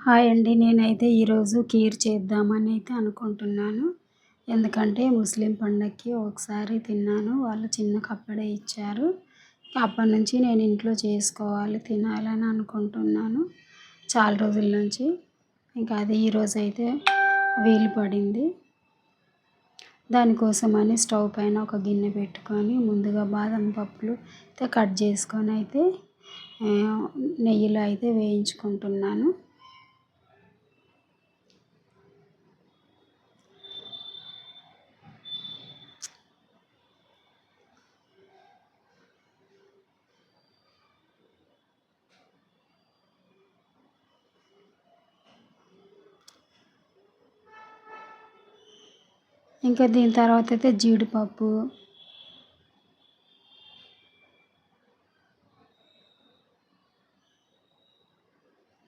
Hi అండి. నేనైతే ఈరోజు కీర్ చేద్దామని అయితే అనుకుంటున్నాను. ఎందుకంటే ముస్లిం పండగకి ఒకసారి తిన్నాను. వాళ్ళు చిన్న కప్పడే ఇచ్చారు. అప్పటినుంచి నేను ఇంట్లో చేసుకోవాలి, తినాలని అనుకుంటున్నాను చాలా రోజుల నుంచి. ఇంకా అది ఈరోజైతే వీలు పడింది. దానికోసమని స్టవ్ పైన ఒక గిన్నె పెట్టుకొని ముందుగా బాదం పప్పులు అయితే కట్ చేసుకొని అయితే నెయ్యిలో అయితే వేయించుకుంటున్నాను. ఇంకా దీని తర్వాత అయితే జీడిపప్పు,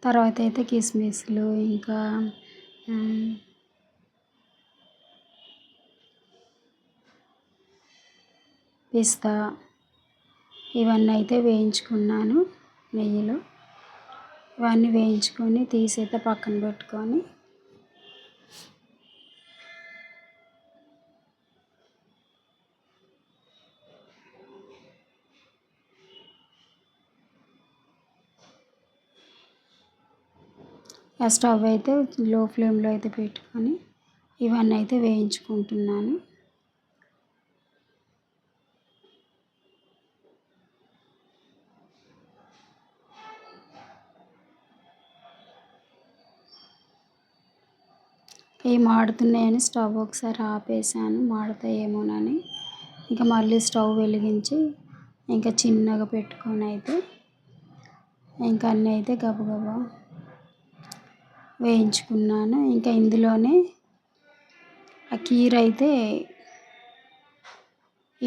తర్వాత అయితే కిస్మిస్లు, ఇంకా పిస్తా ఇవన్నీ అయితే వేయించుకున్నాను నెయ్యిలో. ఇవన్నీ వేయించుకొని తీసి అయితే పక్కన పెట్టుకొని స్టవ్ అయితే లో ఫ్లేమ్లో అయితే పెట్టుకొని ఇవన్నీ అయితే వేయించుకుంటున్నాను. ఇవి మాడుతున్నాయని స్టవ్ ఒకసారి ఆపేసాను, మాడుతాయేమోనని. ఇంకా మళ్ళీ స్టవ్ వెలిగించి ఇంకా చిన్నగా పెట్టుకొని అయితే ఇంకా అన్నీ అయితే గబగబా వేయించుకున్నాను. ఇంకా ఇందులోనే ఆ కీర్ అయితే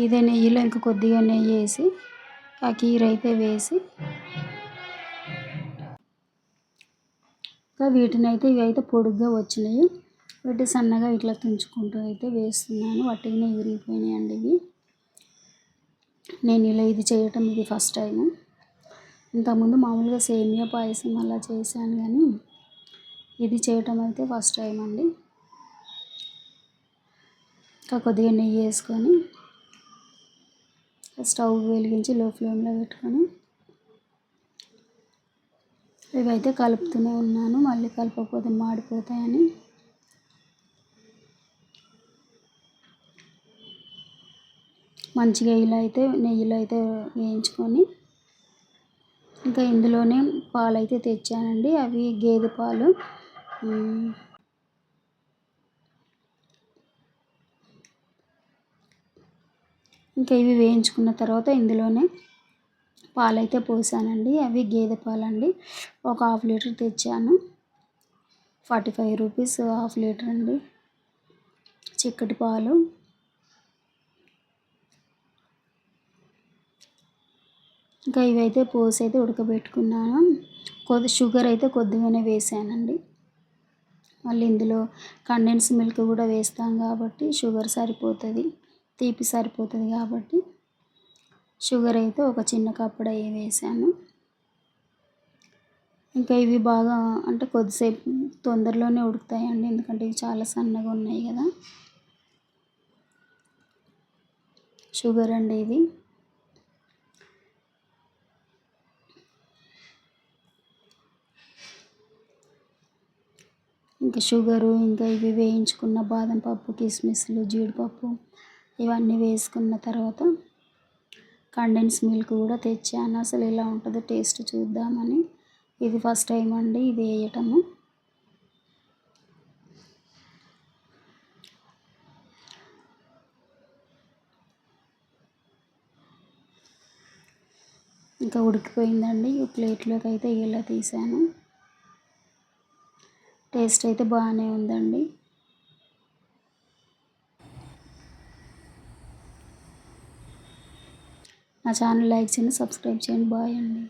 ఇదే నెయ్యిలో ఇంకా కొద్దిగా నెయ్యి వేసి ఆ కీర్ అయితే వేసి ఇంకా వీటిని అయితే ఇవి అయితే పొడుగ్గా వచ్చినాయి. వీటి సన్నగా ఇట్లా తుంచుకుంటూ అయితే వేస్తున్నాను. వాటిని విరిగిపోయినాయండి ఇవి. నేను ఇలా ఇది చేయటం ఇది ఫస్ట్ టైము. ఇంతకుముందు మామూలుగా సేమియా పాయసం అలా చేశాను, కానీ ఇది చేయటం అయితే ఫస్ట్ టైం అండి. ఇంకా కొద్దిగా నెయ్యి వేసుకొని స్టవ్ వెలిగించి లో ఫ్లేమ్లో పెట్టుకొని ఇవైతే కలుపుతూనే ఉన్నాను, మళ్ళీ కలపకపోతే మాడిపోతాయని. మంచిగా ఇలా అయితే నెయ్యిలో అయితే వేయించుకొని ఇంకా ఇందులోనే పాలు అయితే తెచ్చానండి. అవి గేదె పాలు. ఇంకా ఇవి వేయించుకున్న తర్వాత ఇందులోనే పాలైతే పోసానండి. అవి గేదె పాలండి. ఒక 1/2 లీటర్ తెచ్చాను. 45 రూపీస్ 1/2 లీటర్ అండి, చిక్కటి పాలు. ఇంకా ఇవైతే పోసి అయితే ఉడకబెట్టుకున్నాను. షుగర్ అయితే కొద్దిగానే వేసానండి. మళ్ళీ ఇందులో కండెన్స్ మిల్క్ కూడా వేస్తాం కాబట్టి షుగర్ సరిపోతుంది, తీపి సరిపోతుంది కాబట్టి షుగర్ అయితే ఒక చిన్న కప్పుడు అవి వేసాను. ఇంకా ఇవి బాగా అంటే కొద్దిసేపు తొందరలోనే ఉడుకుతాయండి, ఎందుకంటే ఇవి చాలా సన్నగా ఉన్నాయి కదా. షుగర్ అండి ఇది. ఇంకా షుగరు, ఇంకా ఇవి వేయించుకున్న బాదం పప్పు, కిస్మిస్లు, జీడిపప్పు ఇవన్నీ వేసుకున్న తర్వాత కండెన్స్ మిల్క్ కూడా తెచ్చాను. అసలు ఎలా ఉంటుందో టేస్ట్ చూద్దామని. ఇది ఫస్ట్ టైం అండి ఇది వేయటము. ఇంకా ఉడికిపోయిందండి. ప్లేట్లోకి అయితే ఇలా తీసాను. టేస్ట్ అయితే బాగానే ఉందండి. నా ఛానల్ లైక్ చేయండి, సబ్స్క్రైబ్ చేయండి. బాయ్ అండి.